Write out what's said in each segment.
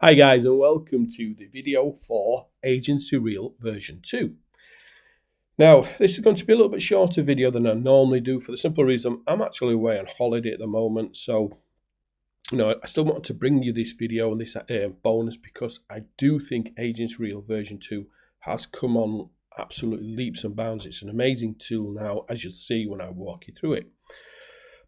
Hi guys, and welcome to the video for AgencyReel version 2. Now, this is going to be a little bit shorter video than I normally do for the simple reason I'm actually away on holiday at the moment. So, I still want to bring you this video and this bonus because I do think AgencyReel version 2 has come on absolutely leaps and bounds. It's an amazing tool now, as you'll see when I walk you through it.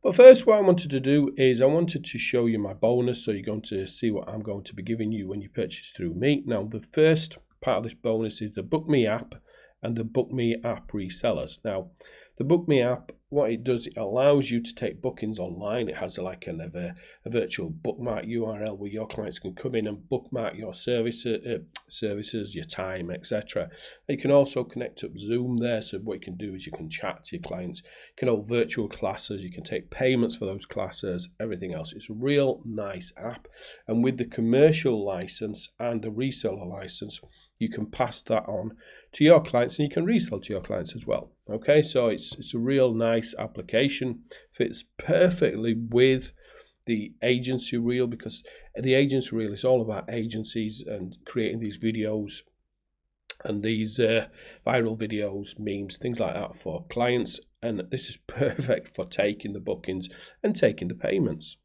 But first, what I wanted to do is I wanted to show you my bonus, so you're going to see what I'm going to be giving you when you purchase through me. Now, the first part of this bonus is the Book Me app and the Book Me app resellers. Now, the Book Me app, what it does, it allows you to take bookings online. It has like a virtual bookmark URL where your clients can come in and bookmark your services, your time, etc. You can also connect up Zoom there, so what you can do is you can chat to your clients, you can hold virtual classes, you can take payments for those classes, everything else. It's a real nice app, and with the commercial license and the reseller license, you can pass that on to your clients and you can resell to your clients as well. Okay, so it's a real nice application, fits perfectly with the AgencyReel, because the AgencyReel is all about agencies and creating these videos and these viral videos, memes, things like that for clients, and this is perfect for taking the bookings and taking the payments.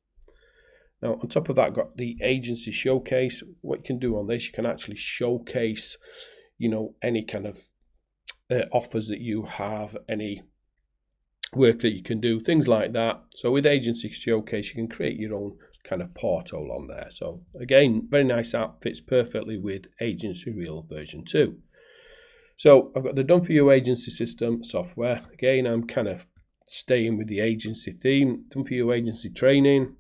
Now, on top of that, I've got the agency showcase. What you can do on this, you can actually showcase, any kind of offers that you have, any work that you can do, things like that. So with Agency Showcase, you can create your own kind of portal on there. So again, very nice app, fits perfectly with AgencyReel version 2. So I've got the Done For You agency system software. Again, I'm kind of staying with the agency theme. Done For You agency training.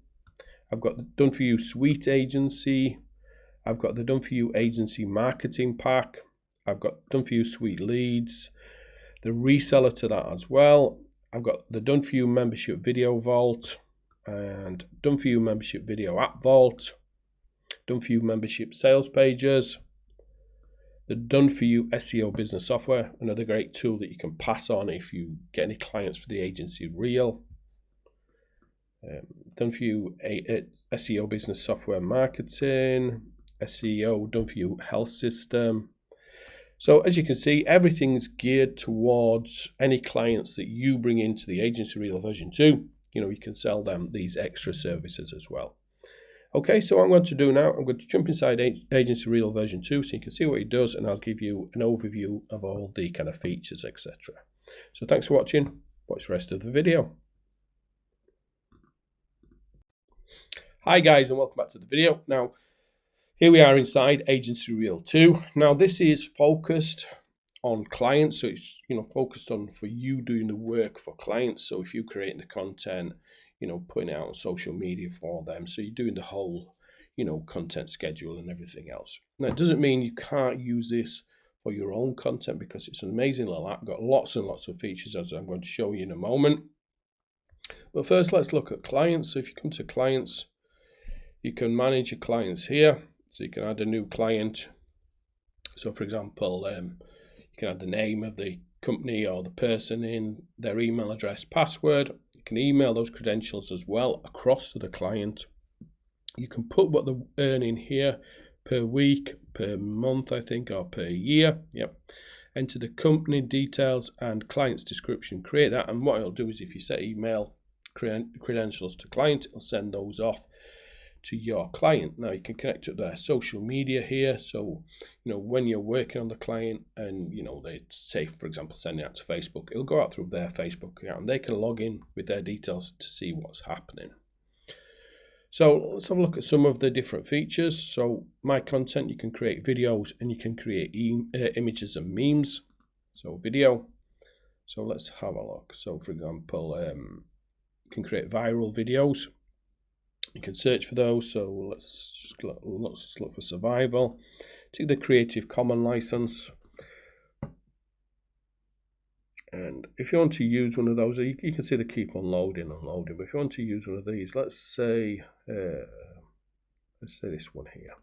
I've got the Done For You Suite Agency. I've got the Done For You Agency Marketing Pack. I've got Done For You Suite Leads, the reseller to that as well. I've got the Done For You Membership Video Vault and Done For You Membership Video App Vault, Done For You Membership Sales Pages, the Done For You SEO Business Software, another great tool that you can pass on if you get any clients for the AgencyReel. Done For You SEO Business Software Marketing, SEO, Done For You Health System. So as you can see, everything's geared towards any clients that you bring into the AgencyReel version 2. You can sell them these extra services as well. Okay, so what I'm going to do now, I'm going to jump inside AgencyReel version 2 so you can see what it does, and I'll give you an overview of all the kind of features, etc. So thanks for watching. Watch the rest of the video. Hi guys, and welcome back to the video. Now, here we are inside AgencyReel 2. Now, this is focused on clients, so it's focused on for you doing the work for clients. So if you're creating the content, putting it out on social media for them, so you're doing the whole content schedule and everything else. Now, it doesn't mean you can't use this for your own content, because it's an amazing little app, got lots and lots of features, as I'm going to show you in a moment. But first, let's look at clients. So if you come to clients, you can manage your clients here. So you can add a new client. So for example, you can add the name of the company or the person in, their email address, password. You can email those credentials as well across to the client. You can put what they're earning here per week, per month, I think, or per year. Yep. Enter the company details and client's description. Create that, and what it'll do is if you set email credentials to client, it'll send those off to your client. Now you can connect to their social media here, so when you're working on the client and they say, for example, sending out to Facebook, it'll go out through their Facebook account and they can log in with their details to see what's happening. So let's have a look at some of the different features. So my content, you can create videos and you can create images and memes. So video, so let's have a look. So for example, you can create viral videos. You can search for those, so let's look for survival. Take the Creative Commons license, and if you want to use one of those, you can see they keep on loading and loading. But if you want to use one of these, let's say this one here.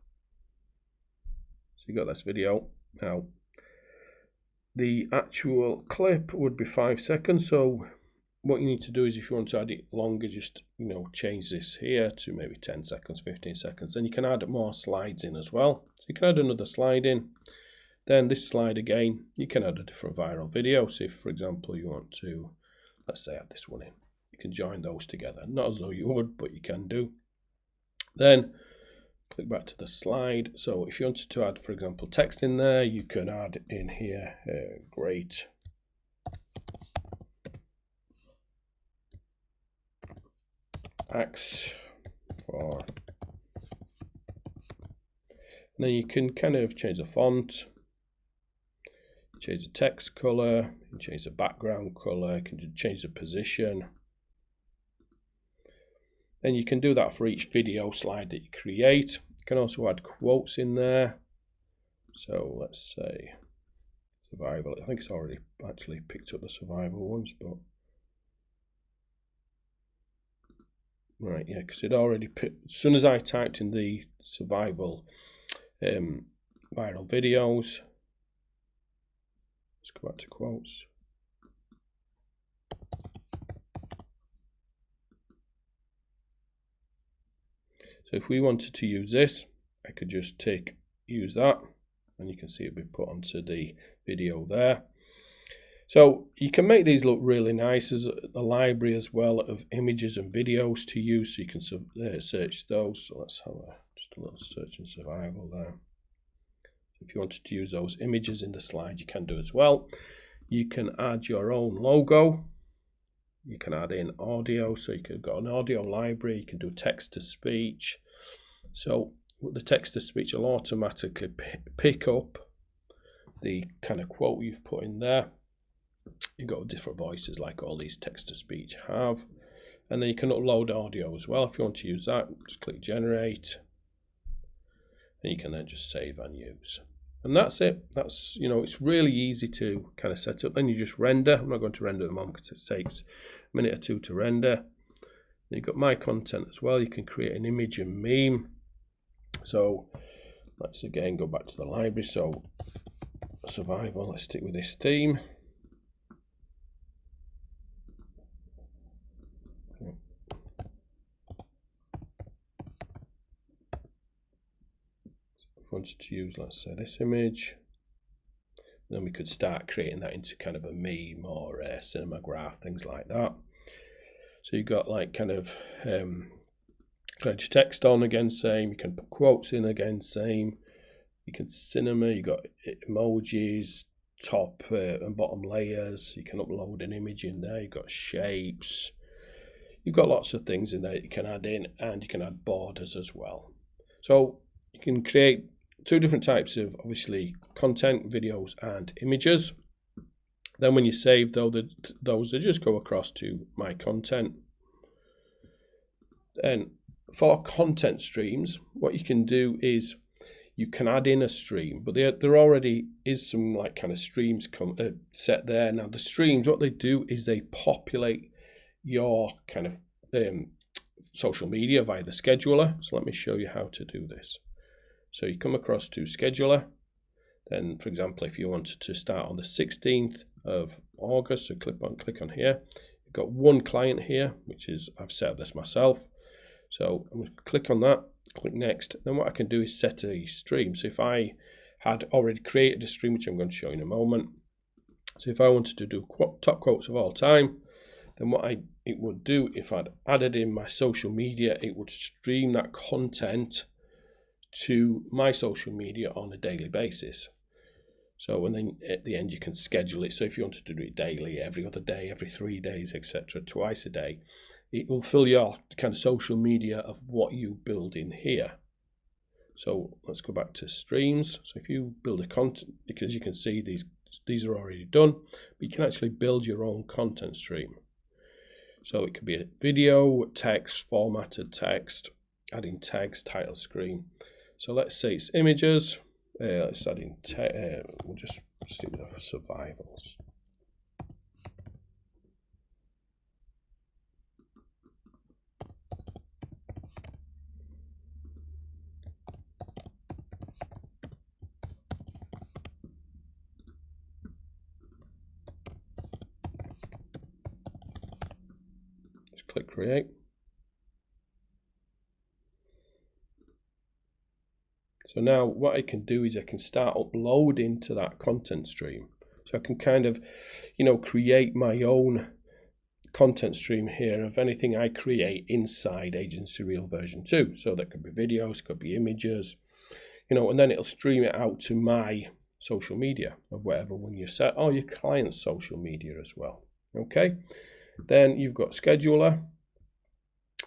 So you got this video. Now the actual clip would be 5 seconds, so what you need to do is, if you want to add it longer, just change this here to maybe 10 seconds, 15 seconds. Then you can add more slides in as well. So you can add another slide in. Then this slide again, you can add a different viral video. So if, for example, you want to, let's say, add this one in, you can join those together. Not as though you would, but you can do. Then click back to the slide. So if you wanted to add, for example, text in there, you can add in here, great acts for, and then you can kind of change the font, change the text color, change the background color, you can change the position. And you can do that for each video slide that you create. You can also add quotes in there. So let's say survival. I think it's already actually picked up the survival ones, but right, yeah, because it already picked, as soon as I typed in the survival viral videos. Let's go back to quotes. So if we wanted to use this, I could just use that, and you can see it be put onto the video there. So you can make these look really nice. There's a library as well of images and videos to use, so you can search those. So let's have just a little search and survival there. If you wanted to use those images in the slide, you can do as well. You can add your own logo. You can add in audio, so you could got an audio library. You can do text to speech. So the text to speech will automatically pick up the kind of quote you've put in there. You've got different voices like all these text to speech have. And then you can upload audio as well. If you want to use that, just click generate. And you can then just save and use. And that's it. That's, it's really easy to kind of set up. Then you just render. I'm not going to render at the moment because it takes a minute or two to render. You've got my content as well. You can create an image and meme. So let's again go back to the library. So survival, let's stick with this theme. Wanted to use, let's say, this image, then we could start creating that into kind of a meme or a cinema graph, things like that. So you've got like kind of your text on again, same. You can put quotes in again, same. You can cinema. You got emojis, top and bottom layers. You can upload an image in there. You've got shapes. You've got lots of things in there that you can add in, and you can add borders as well. So you can create two different types of, obviously, content, videos and images. Then when you save those, they just go across to my content. Then for content streams, what you can do is you can add in a stream, but there already is some like kind of streams set there. Now the streams, what they do is they populate your kind of social media via the scheduler. So let me show you how to do this. So you come across to scheduler. Then, for example, if you wanted to start on the 16th of August, so click on here. You've got one client here, which is, I've set up this myself. So I'm going to click on that, click next. Then what I can do is set a stream. So if I had already created a stream, which I'm going to show you in a moment. So if I wanted to do top quotes of all time, then what it would do, if I'd added in my social media, it would stream that content to my social media on a daily basis. So, and then at the end you can schedule it. So if you wanted to do it daily, every other day, every 3 days, etc., twice a day, it will fill your kind of social media of what you build in here. So let's go back to streams. So if you build a content, because you can see these are already done, but you can actually build your own content stream. So it could be a video, text, formatted text, adding text, title screen. So let's say it's images. Let's add in we'll just stick with the survivals. click create. So now what I can do is I can start uploading to that content stream. So I can kind of, create my own content stream here of anything I create inside AgencyReel version 2. So that could be videos, could be images, and then it'll stream it out to my social media or whatever when you set, or your client's social media as well. Okay, then you've got scheduler.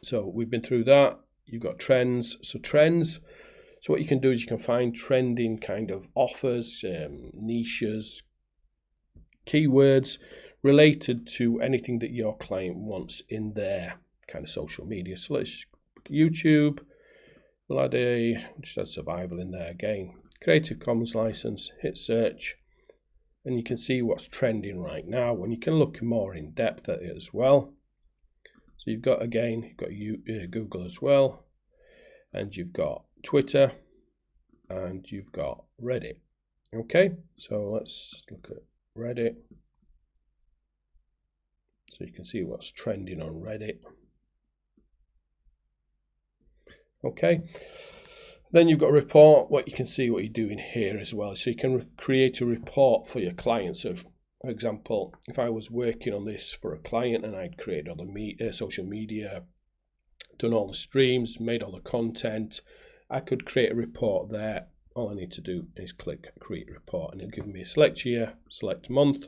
So we've been through that. You've got trends. So trends. So what you can do is you can find trending kind of offers, niches, keywords related to anything that your client wants in their kind of social media. So let's YouTube, we'll add just add survival in there again. Creative Commons license, hit search, and you can see what's trending right now, and you can look more in depth at it as well. So you've got Google as well, and you've got Twitter, and you've got Reddit. Okay, so let's look at Reddit. So you can see what's trending on Reddit. Okay, then you've got a report. What you can see what you're doing here as well. So you can create a report for your clients. So for example, if I was working on this for a client and I'd created all the social media, done all the streams, made all the content, I could create a report there. All I need to do is click create report, and it'll give me a select year, select month,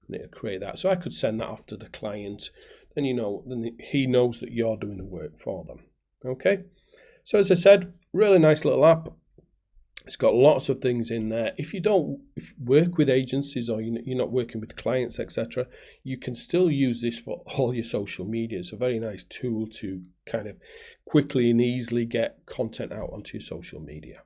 and it'll create that. So I could send that off to the client, then then he knows that you're doing the work for them. Okay, so as I said, really nice little app. It's got lots of things in there. If you don't work with agencies or you're not working with clients, etc., you can still use this for all your social media. It's a very nice tool to kind of quickly and easily get content out onto your social media.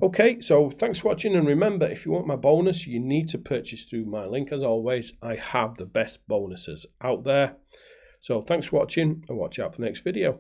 Okay, so thanks for watching, and remember, if you want my bonus, you need to purchase through my link. As always, I have the best bonuses out there. So thanks for watching, and watch out for the next video.